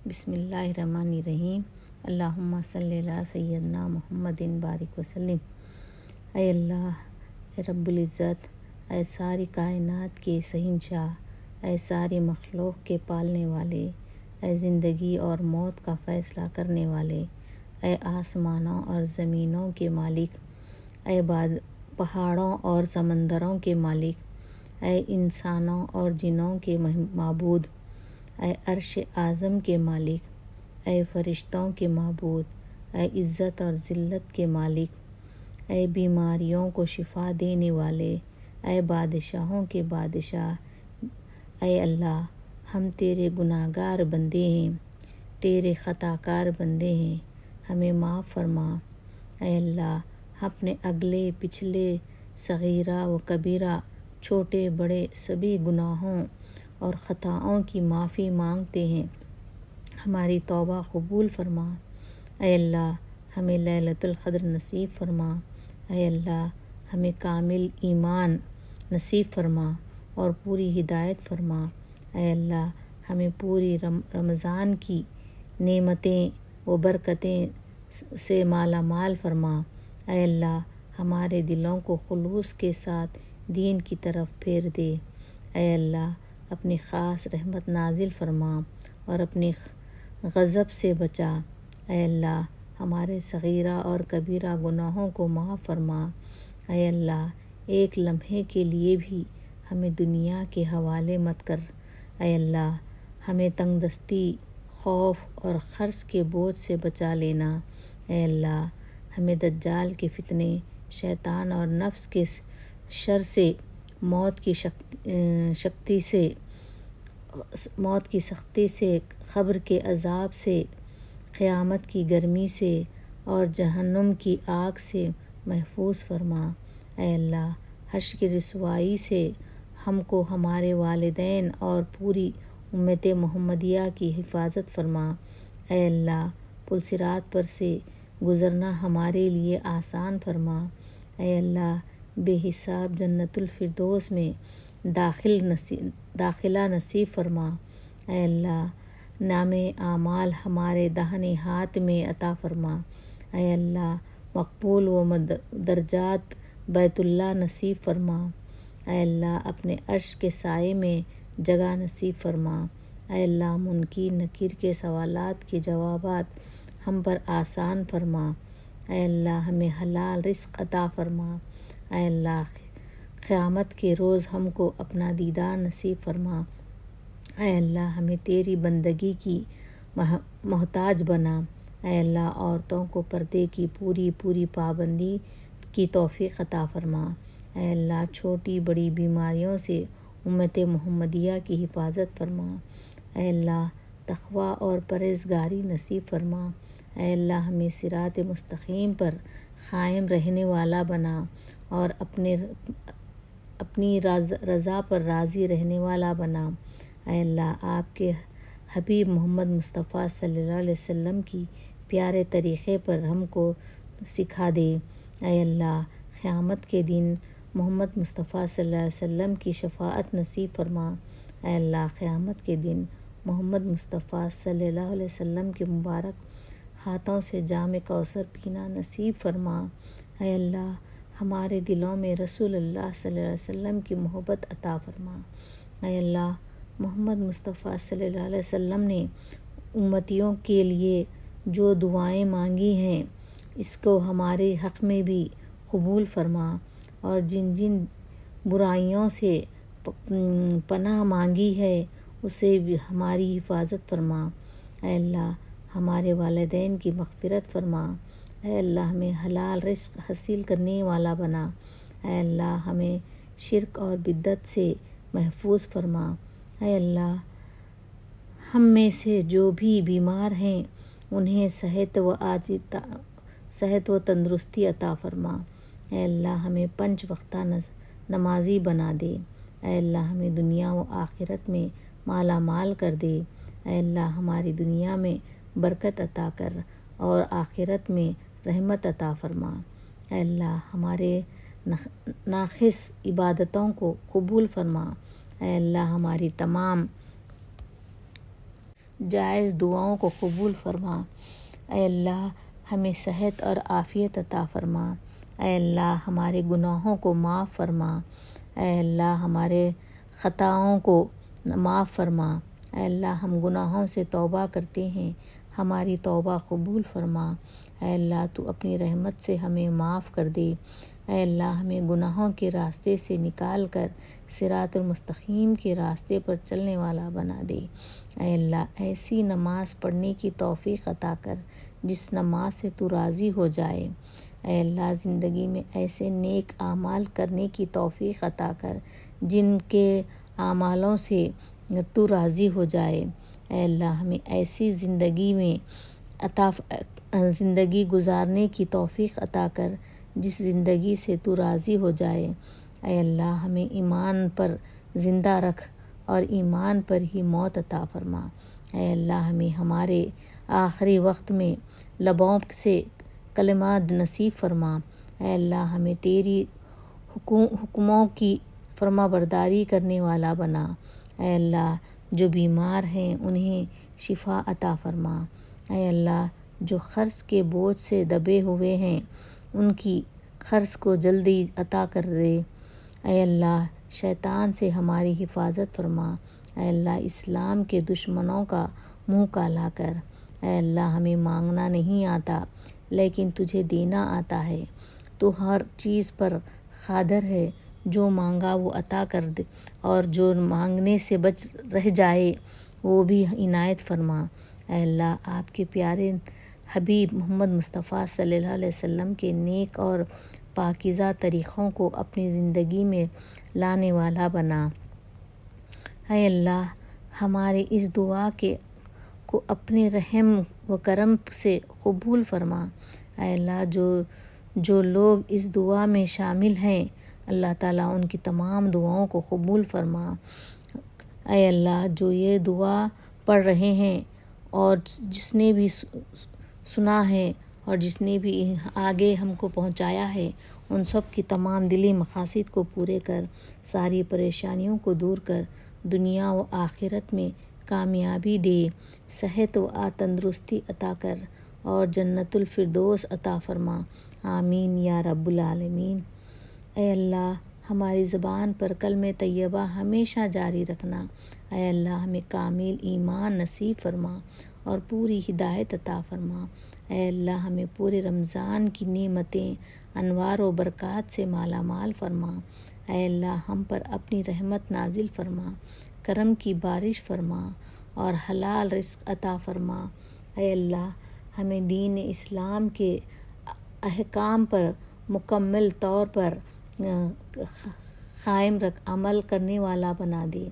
بسم اللہ الرحمن الرحیم۔ اللہم صلی علی سیدنا محمد بارک وسلم۔ اے اللہ، اے رب العزت، اے ساری کائنات کے شہنشاہ، اے ساری مخلوق کے پالنے والے، اے زندگی اور موت کا فیصلہ کرنے والے، اے آسمانوں اور زمینوں کے مالک، اے پہاڑوں اور سمندروں کے مالک، اے انسانوں اور جنوں کے معبود، اے عرش اعظم کے مالک، اے فرشتوں کے معبود، اے عزت اور ذلت کے مالک، اے بیماریوں کو شفا دینے والے، اے بادشاہوں کے بادشاہ، اے اللہ، ہم تیرے گناہگار بندے ہیں، تیرے خطا کار بندے ہیں، ہمیں معاف فرما۔ اے اللہ، اپنے اگلے پچھلے صغیرہ و کبیرہ، چھوٹے بڑے سبھی گناہوں اور خطاؤں کی معافی مانگتے ہیں، ہماری توبہ قبول فرما۔ اے اللہ، ہمیں لیلۃ القدر نصیب فرما۔ اے اللہ، ہمیں کامل ایمان نصیب فرما اور پوری ہدایت فرما۔ اے اللہ، ہمیں پوری رمضان کی نعمتیں و برکتیں سے مالا مال فرما۔ اے اللہ، ہمارے دلوں کو خلوص کے ساتھ دین کی طرف پھیر دے۔ اے اللہ، اپنی خاص رحمت نازل فرما اور اپنی غضب سے بچا۔ اے اللہ، ہمارے صغیرہ اور کبیرہ گناہوں کو معاف فرما۔ اے اللہ، ایک لمحے کے لیے بھی ہمیں دنیا کے حوالے مت کر۔ اے اللہ، ہمیں تنگ دستی، خوف اور قرض کے بوجھ سے بچا لینا۔ اے اللہ، ہمیں دجال کے فتنے، شیطان اور نفس کے شر سے، موت کی سختی سے، قبر کے عذاب سے، قیامت کی گرمی سے اور جہنم کی آگ سے محفوظ فرما۔ اے اللہ، حشر کی رسوائی سے ہم کو، ہمارے والدین اور پوری امت محمدیہ کی حفاظت فرما۔ اے اللہ، پل صراط پر سے گزرنا ہمارے لیے آسان فرما۔ اے اللہ، بے حساب جنت الفردوس میں داخلہ نصیب فرما۔ اے اللہ، نام اعمال ہمارے داہنے ہاتھ میں عطا فرما۔ اے اللہ، مقبول و درجات بیت اللہ نصیب فرما۔ اے اللہ، اپنے عرش کے سائے میں جگہ نصیب فرما۔ اے اللہ، منکر نکیر کے سوالات کے جوابات ہم پر آسان فرما۔ اے اللہ، ہمیں حلال رزق عطا فرما۔ اے اللہ، قیامت کے روز ہم کو اپنا دیدار نصیب فرما۔ اے اللہ، ہمیں تیری بندگی کی محتاج بنا۔ اے اللہ، عورتوں کو پردے کی پوری پابندی کی توفیق عطا فرما۔ اے اللہ، چھوٹی بڑی بیماریوں سے امت محمدیہ کی حفاظت فرما۔ اے اللہ، تقویٰ اور پرہیزگاری نصیب فرما۔ اے اللہ، ہمیں صراط مستقیم پر قائم رہنے والا بنا اور اپنی رضا پر راضی رہنے والا بنا۔ اے اللہ، آپ کے حبیب محمد مصطفیٰ صلی اللہ علیہ وسلم کی پیارے طریقے پر ہم کو سکھا دے۔ اے اللہ، قیامت کے دن محمد مصطفیٰ صلی اللہ علیہ وسلم کی شفاعت نصیب فرما۔ اے اللہ، قیامت کے دن محمد مصطفیٰ صلی اللہ علیہ وسلم کے مبارک ہاتھوں سے جام کوثر پینا نصیب فرما۔ اے اللہ، ہمارے دلوں میں رسول اللہ صلی اللہ علیہ وسلم کی محبت عطا فرما۔ اے اللہ، محمد مصطفیٰ صلی اللہ علیہ وسلم نے امتیوں کے لیے جو دعائیں مانگی ہیں، اس کو ہمارے حق میں بھی قبول فرما، اور جن جن برائیوں سے پناہ مانگی ہے اسے بھی ہماری حفاظت فرما۔ اے اللہ، ہمارے والدین کی مغفرت فرما۔ اے اللہ، ہمیں حلال رزق حاصل کرنے والا بنا۔ اے اللہ، ہمیں شرک اور بدعت سے محفوظ فرما۔ اے اللہ، ہم میں سے جو بھی بیمار ہیں انہیں صحت و تندرستی عطا فرما۔ اے اللہ، ہمیں 5 وقتہ نمازی بنا دے۔ اے اللہ، ہمیں دنیا و آخرت میں مالا مال کر دے۔ اے اللہ، ہماری دنیا میں برکت عطا کر اور آخرت میں رحمت عطا فرما۔ اے اللہ، ہمارے ناقص عبادتوں کو قبول فرما۔ اے اللہ، ہماری تمام جائز دعاؤں کو قبول فرما۔ اے اللہ ہمیں صحت اور عافیت عطا فرما۔ اے اللہ ہمارے گناہوں کو معاف فرما۔ اے اللہ ہمارے خطاؤں کو معاف فرما۔ اے اللہ ہم گناہوں سے توبہ کرتے ہیں، ہماری توبہ قبول فرما۔ اے اللہ تو اپنی رحمت سے ہمیں معاف کر دے۔ اے اللہ ہمیں گناہوں کے راستے سے نکال کر صراط المستقیم کے راستے پر چلنے والا بنا دے۔ اے اللہ ایسی نماز پڑھنے کی توفیق عطا کر جس نماز سے تو راضی ہو جائے۔ اے اللہ زندگی میں ایسے نیک اعمال کرنے کی توفیق عطا کر جن کے اعمالوں سے تو راضی ہو جائے۔ اے اللہ ہمیں ایسی زندگی گزارنے کی توفیق عطا کر جس زندگی سے تو راضی ہو جائے۔ اے اللہ ہمیں ایمان پر زندہ رکھ اور ایمان پر ہی موت عطا فرما۔ اے اللہ ہمیں ہمارے آخری وقت میں لبوں سے کلمات نصیب فرما۔ اے اللہ ہمیں تیری حکموں کی فرما برداری کرنے والا بنا۔ اے اللہ جو بیمار ہیں انہیں شفا عطا فرما۔ اے اللہ جو قرض کے بوجھ سے دبے ہوئے ہیں ان کی قرض کو جلدی عطا کر دے۔ اے اللہ شیطان سے ہماری حفاظت فرما۔ اے اللہ اسلام کے دشمنوں کا منہ کالا کر۔ اے اللہ ہمیں مانگنا نہیں آتا لیکن تجھے دینا آتا ہے۔ تو ہر چیز پر قادر ہے، جو مانگا وہ عطا کر دے اور جو مانگنے سے بچ رہ جائے وہ بھی عنایت فرما۔ اے اللہ آپ کے پیارے حبیب محمد مصطفیٰ صلی اللہ علیہ وسلم کے نیک اور پاکیزہ طریقوں کو اپنی زندگی میں لانے والا بنا۔ اے اللہ ہمارے اس دعا کو اپنے رحم و کرم سے قبول فرما۔ اے اللہ جو لوگ اس دعا میں شامل ہیں اللہ تعالیٰ ان کی تمام دعاؤں کو قبول فرما۔ اے اللہ جو یہ دعا پڑھ رہے ہیں اور جس نے بھی سنا ہے اور جس نے بھی آگے ہم کو پہنچایا ہے ان سب کی تمام دلی مقاصد کو پورے کر، ساری پریشانیوں کو دور کر، دنیا و آخرت میں کامیابی دے، صحت و تندرستی عطا کر اور جنت الفردوس عطا فرما۔ آمین یا رب العالمین۔ اے اللہ ہماری زبان پر کلمہ طیبہ ہمیشہ جاری رکھنا۔ اے اللہ ہمیں کامل ایمان نصیب فرما اور پوری ہدایت عطا فرما۔ اے اللہ ہمیں پورے رمضان کی نعمتیں، انوار و برکات سے مالا مال فرما۔ اے اللہ ہم پر اپنی رحمت نازل فرما، کرم کی بارش فرما اور حلال رزق عطا فرما۔ اے اللہ ہمیں دین اسلام کے احکام پر مکمل طور پر قائم رکھ، عمل کرنے والا بنا دے۔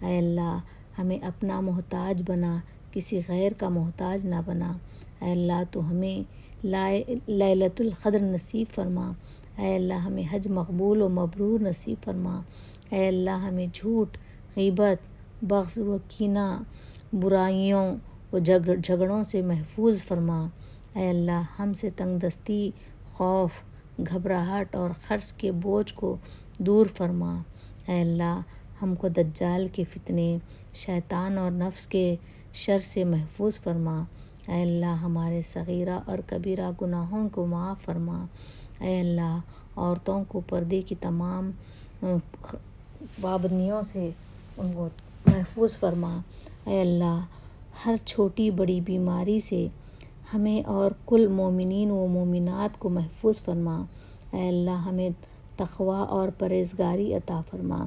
اے اللہ ہمیں اپنا محتاج بنا، کسی غیر کا محتاج نہ بنا۔ اے اللہ تو ہمیں لیلۃ القدر نصیب فرما۔ اے اللہ ہمیں حج مقبول و مبرور نصیب فرما۔ اے اللہ ہمیں جھوٹ، غیبت، بغض و کینہ، برائیوں و جھگڑوں سے محفوظ فرما۔ اے اللہ ہم سے تنگ دستی، خوف، گھبراہٹ اور قرض کے بوجھ کو دور فرما۔ اے اللہ ہم کو دجال کے فتنے، شیطان اور نفس کے شر سے محفوظ فرما۔ اے اللہ ہمارے صغیرہ اور کبیرہ گناہوں کو معاف فرما۔ اے اللہ عورتوں کو پردے کی تمام پابندیوں سے ان کو محفوظ فرما۔ اے اللہ ہر چھوٹی بڑی بیماری سے ہمیں اور کل مومنین و مومنات کو محفوظ فرما۔ اے اللہ ہمیں تقویٰ اور پرہیزگاری عطا فرما۔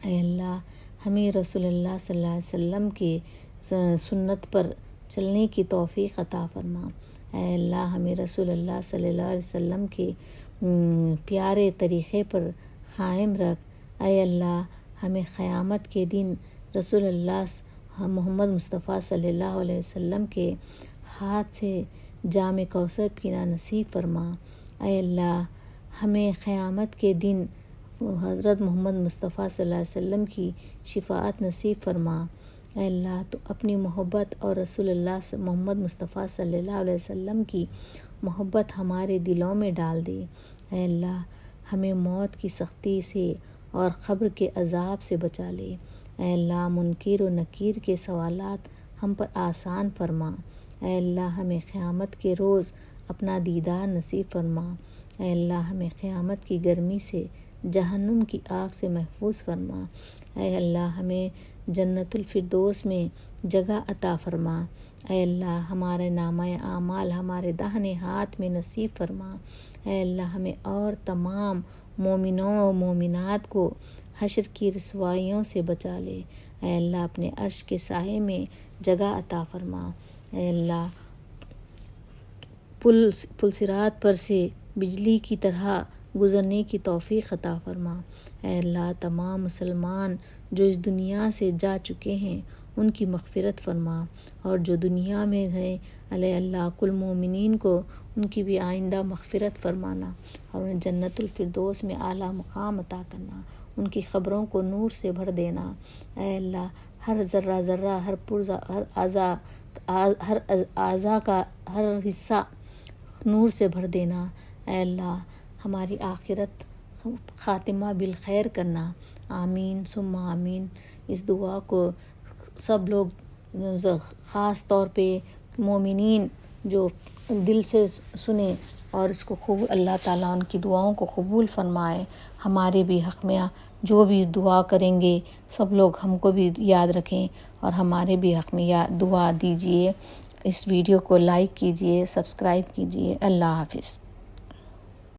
اے اللہ ہمیں رسول اللہ صلی اللہ علیہ وسلم کے سنت پر چلنے کی توفیق عطا فرما۔ اے اللہ ہمیں رسول اللہ صلی اللہ علیہ وسلم کے پیارے طریقے پر قائم رکھ۔ اے اللہ ہمیں قیامت کے دن رسول اللہ محمد مصطفیٰ صلی اللہ علیہ وسلم کے ہاتھ سے جام کوثر پینا نصیب فرما۔ اے اللہ ہمیں قیامت کے دن حضرت محمد مصطفیٰ صلی اللہ علیہ وسلم کی شفاعت نصیب فرما۔ اے اللہ تو اپنی محبت اور رسول اللہ محمد مصطفیٰ صلی اللہ علیہ وسلم کی محبت ہمارے دلوں میں ڈال دے۔ اے اللہ ہمیں موت کی سختی سے اور قبر کے عذاب سے بچا لے۔ اے اللہ منکر و نکیر کے سوالات ہم پر آسان فرما۔ اے اللہ ہمیں قیامت کے روز اپنا دیدار نصیب فرما۔ اے اللہ ہمیں قیامت کی گرمی سے، جہنم کی آگ سے محفوظ فرما۔ اے اللہ ہمیں جنت الفردوس میں جگہ عطا فرما۔ اے اللہ ہمارے نامہ اعمال ہمارے داہنے ہاتھ میں نصیب فرما۔ اے اللہ ہمیں اور تمام مومنوں و مومنات کو حشر کی رسوائیوں سے بچا لے۔ اے اللہ اپنے عرش کے سائے میں جگہ عطا فرما۔ اے اللہ پل صراط پر سے بجلی کی طرح گزرنے کی توفیق عطا فرما۔ اے اللہ تمام مسلمان جو اس دنیا سے جا چکے ہیں ان کی مغفرت فرما، اور جو دنیا میں ہیں اے اللہ کل مومنین کو ان کی بھی آئندہ مغفرت فرمانا، اور انہیں جنت الفردوس میں اعلیٰ مقام عطا کرنا، ان کی قبروں کو نور سے بھر دینا۔ اے اللہ ہر ذرہ ذرہ، ہر پرزہ، ہر اعضا کا ہر حصہ نور سے بھر دینا۔ اے اللہ ہماری آخرت خاتمہ بالخیر کرنا۔ آمین ثم آمین۔ اس دعا کو سب لوگ خاص طور پہ مومنین جو دل سے سنیں اور اس کو اللہ تعالیٰ ان کی دعاؤں کو قبول فرمائے۔ ہمارے بھی حق میں جو بھی دعا کریں گے سب لوگ ہم کو بھی یاد رکھیں اور ہمارے بھی حق میں دعا دیجیے۔ اس ویڈیو کو لائک کیجیے، سبسکرائب کیجیے۔ اللہ حافظ۔